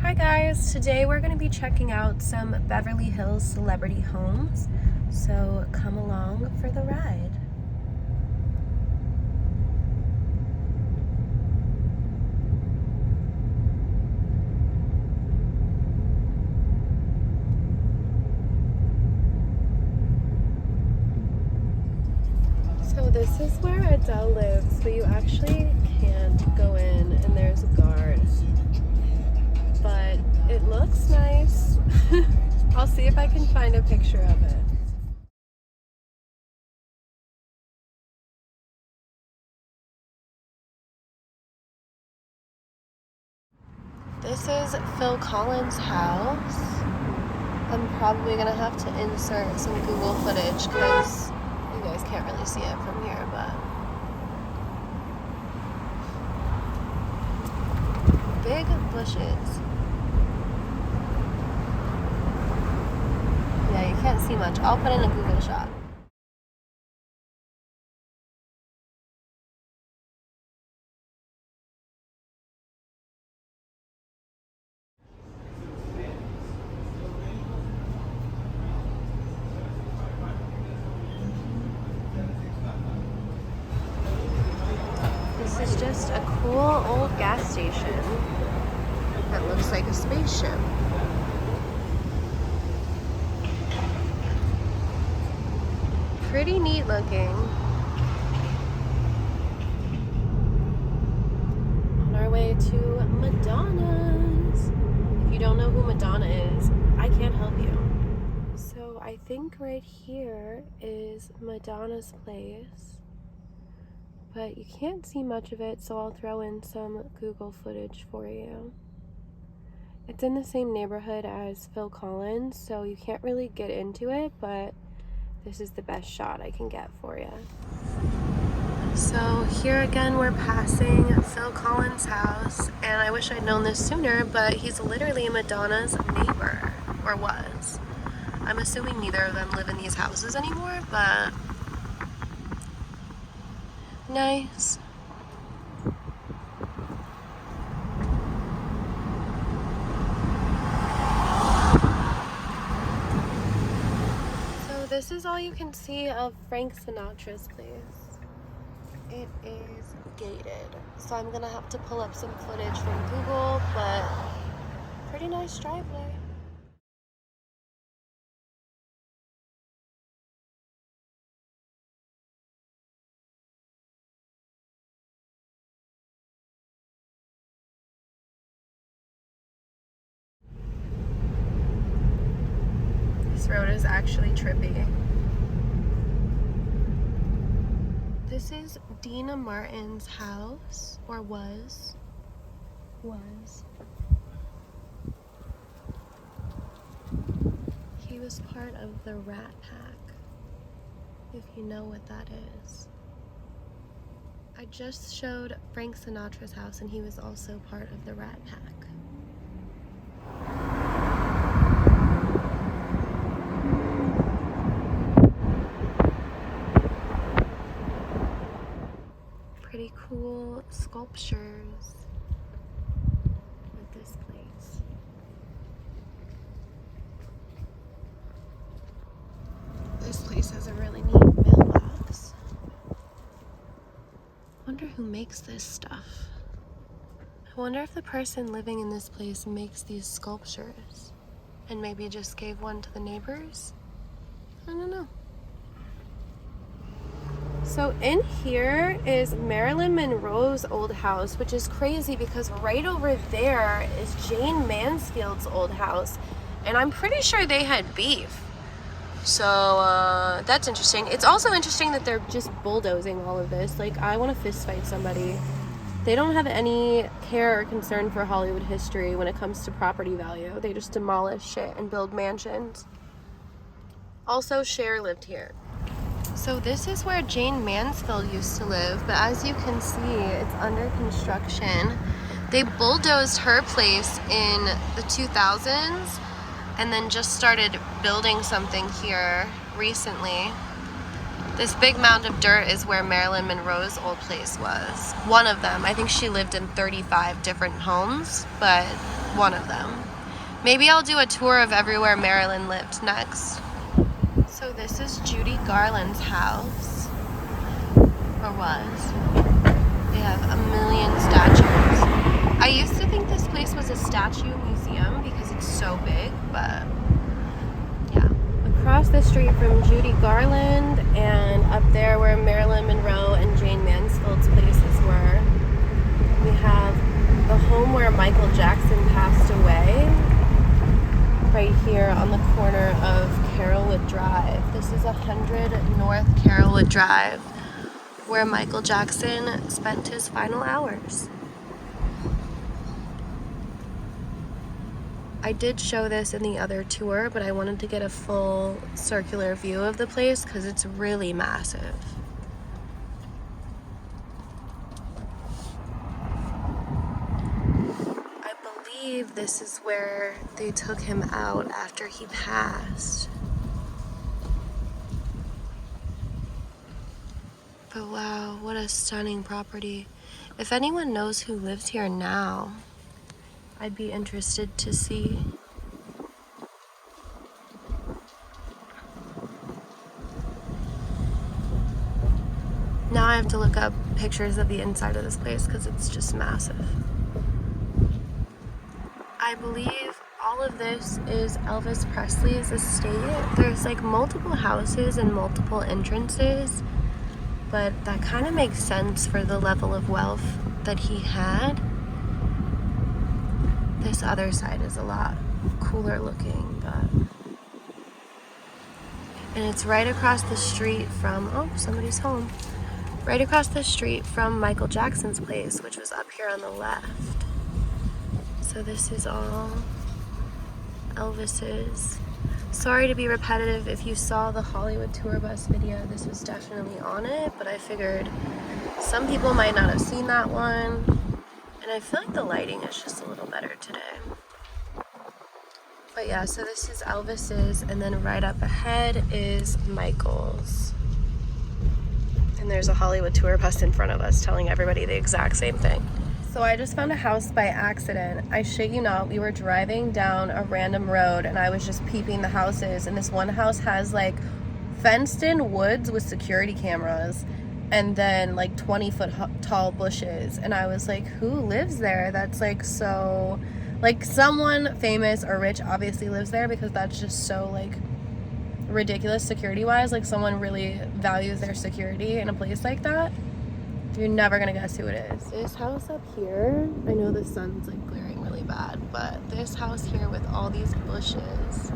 Hi guys, today we're going to be checking out some Beverly Hills celebrity homes, so come along for the ride. So this is where Adele lives, but you actually can't go in and there's a guard. But it looks nice. I'll see if I can find a picture of it. This is Phil Collins' house. I'm probably gonna have to insert some Google footage because you guys can't really see it from here, but big bushes. Yeah, you can't see much. I'll put in a Google shot. This is just a cool old gas station that looks like a spaceship. Pretty neat looking. On our way to Madonna's. If you don't know who Madonna is, I can't help you. So I think right here is Madonna's place, but you can't see much of it, so I'll throw in some Google footage for you. It's in the same neighborhood as Phil Collins, so you can't really get into it, but this is the best shot I can get for you. So here again, we're passing Phil Collins' house, and I wish I'd known this sooner, but he's literally Madonna's neighbor, or was. I'm assuming neither of them live in these houses anymore, but nice. So this is all you can see of Frank Sinatra's place. It is gated, so I'm gonna have to pull up some footage from Google, but pretty nice driveway. This road is actually trippy. This is Dina Martin's house, or was. He was part of the Rat Pack, if you know what that is. I just showed Frank Sinatra's house, and he was also part of the Rat Pack. Pretty cool sculptures with this place. This place has a really neat mailbox. Wonder who makes this stuff. I wonder if the person living in this place makes these sculptures and maybe just gave one to the neighbors. I don't know. So in here is Marilyn Monroe's old house, which is crazy because right over there is Jane Mansfield's old house, and I'm pretty sure they had beef. So that's interesting. It's also interesting that they're just bulldozing all of this. Like, I want to fist fight somebody. They don't have any care or concern for Hollywood history when it comes to property value. They just demolish shit and build mansions. Also, Cher lived here. So this is where Jane Mansfield used to live, but as you can see, it's under construction. They bulldozed her place in the 2000s and then just started building something here recently. This big mound of dirt is where Marilyn Monroe's old place was. One of them. I think she lived in 35 different homes, but one of them. Maybe I'll do a tour of everywhere Marilyn lived next. So this is Judy Garland's house, or was. They have a million statues. I used to think this place was a statue museum because it's so big, but yeah. Across the street from Judy Garland and up there where Marilyn Monroe and Jane Mansfield's places were, we have the home where Michael Jackson passed away, right here on the corner of Carrollwood Drive. This is 100 North Carrollwood Drive, where Michael Jackson spent his final hours. I did show this in the other tour, but I wanted to get a full circular view of the place because it's really massive. I believe this is where they took him out after he passed. But wow, what a stunning property. If anyone knows who lives here now, I'd be interested to see. Now I have to look up pictures of the inside of this place because it's just massive. I believe all of this is Elvis Presley's estate. There's like multiple houses and multiple entrances, but that kind of makes sense for the level of wealth that he had. This other side is a lot cooler looking, but... And it's right across the street from, oh, somebody's home. Right across the street from Michael Jackson's place, which was up here on the left. So this is all Elvis's. Sorry to be repetitive. If you saw the Hollywood tour bus video, this was definitely on it, but I figured some people might not have seen that one. And I feel like the lighting is just a little better today. But yeah, so this is Elvis's, and then right up ahead is Michael's. And there's a Hollywood tour bus in front of us telling everybody the exact same thing. So I just found a house by accident. I shit you not, we were driving down a random road and I was just peeping the houses, and this one house has like fenced in woods with security cameras and then like 20-foot tall bushes, and I was like, who lives there? That's like so, like someone famous or rich obviously lives there because that's just so like ridiculous security wise. Like someone really values their security in a place like that. You're never gonna guess who it is. This house up here, I know the sun's like glaring really bad, but this house here with all these bushes,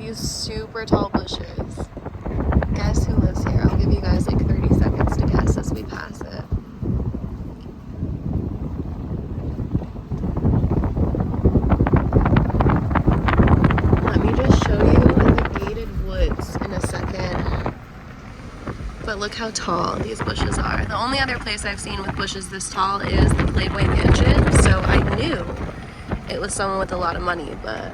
these super tall bushes. Guess who lives here? I'll give you guys like 30 seconds to guess as we pass it. Let me just show you the gated woods in a second. But look how tall these bushes are. The only other place I've seen with bushes this tall is the Playboy Mansion, so I knew it was someone with a lot of money, but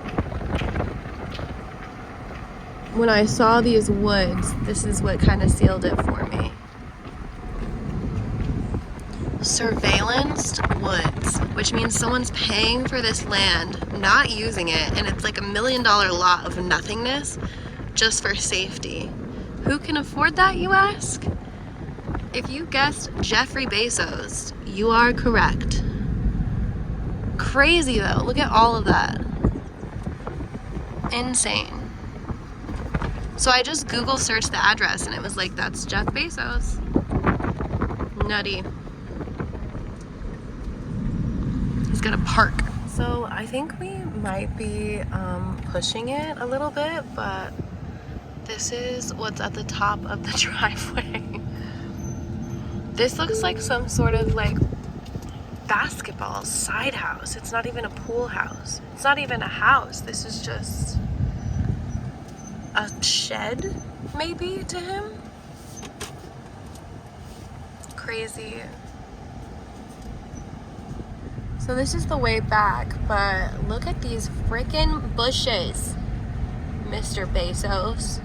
when I saw these woods, this is what kind of sealed it for me. Surveillanced woods, which means someone's paying for this land, not using it, and it's like $1 million lot of nothingness just for safety. Who can afford that, you ask? If you guessed Jeffrey Bezos, you are correct. Crazy though, look at all of that. Insane. So I just Google searched the address and it was like, that's Jeff Bezos. Nutty. He's got a park. So I think we might be pushing it a little bit, but this is what's at the top of the driveway. This looks like some sort of like basketball side house. It's not even a pool house. It's not even a house. This is just a shed, maybe, to him. Crazy. So this is the way back, but look at these freaking bushes, Mr. Bezos.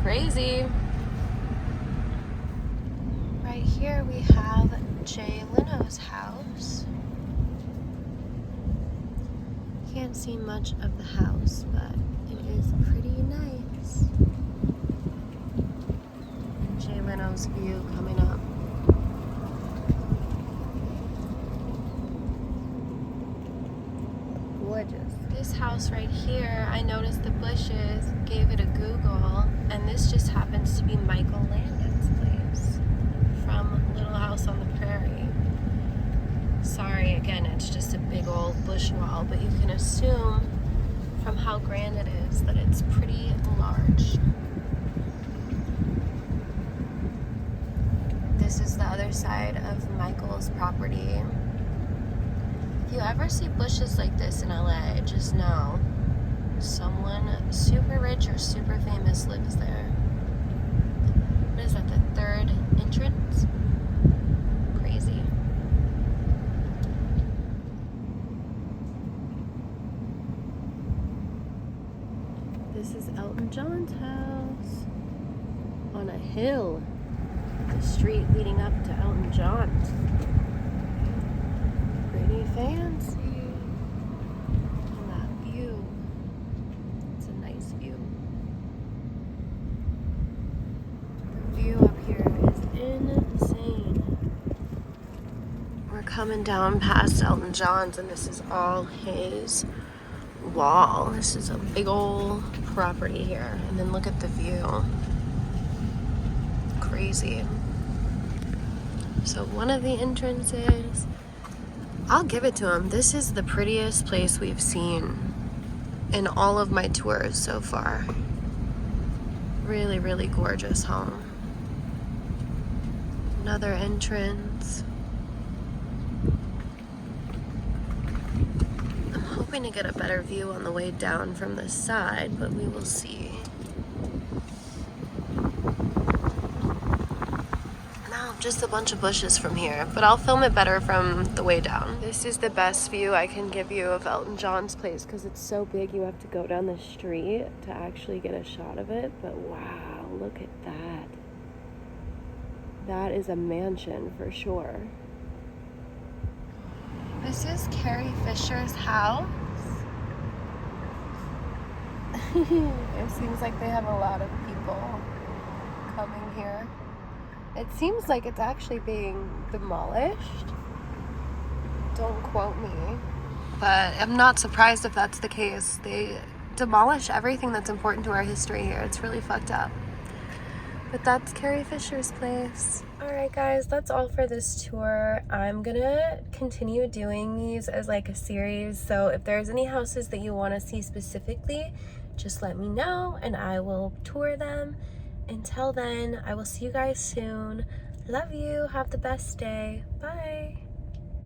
Crazy. Right here we have haven't seen much of the house, but it is pretty nice. And Jay Leno's view coming up. Gorgeous. This house right here, I noticed the bushes, gave it a Google, and this just happens to be Michael Landon's place from Little House on the Prairie. Sorry, again, it's just a big old bush wall, but you can assume from how grand it is that it's pretty large. This is the other side of Michael's property. If you ever see bushes like this in LA, just know someone super rich or super famous lives there. What is that, the third entrance? Crazy. This is Elton John's house on a hill. The street leading up to Elton John's. Pretty fancy. And that view. It's a nice view. The view up here is insane. We're coming down past Elton John's, and this is all his wall. This is a big old property here. And then look at the view. Crazy. So one of the entrances, I'll give it to him. This is the prettiest place we've seen in all of my tours so far. Really, really gorgeous home. Another entrance. I'm hoping to get a better view on the way down from this side, but we will see. Just a bunch of bushes from here, but I'll film it better from the way down. This is the best view I can give you of Elton John's place because it's so big you have to go down the street to actually get a shot of it. But wow, look at that. That is a mansion for sure. This is Carrie Fisher's house. It seems like they have a lot of people coming here. It seems like it's actually being demolished. Don't quote me. But I'm not surprised if that's the case. They demolish everything that's important to our history here. It's really fucked up. But that's Carrie Fisher's place. Alright guys, that's all for this tour. I'm gonna continue doing these as like a series. So if there's any houses that you want to see specifically, just let me know and I will tour them. Until then, I will see you guys soon. Love you. Have the best day. Bye.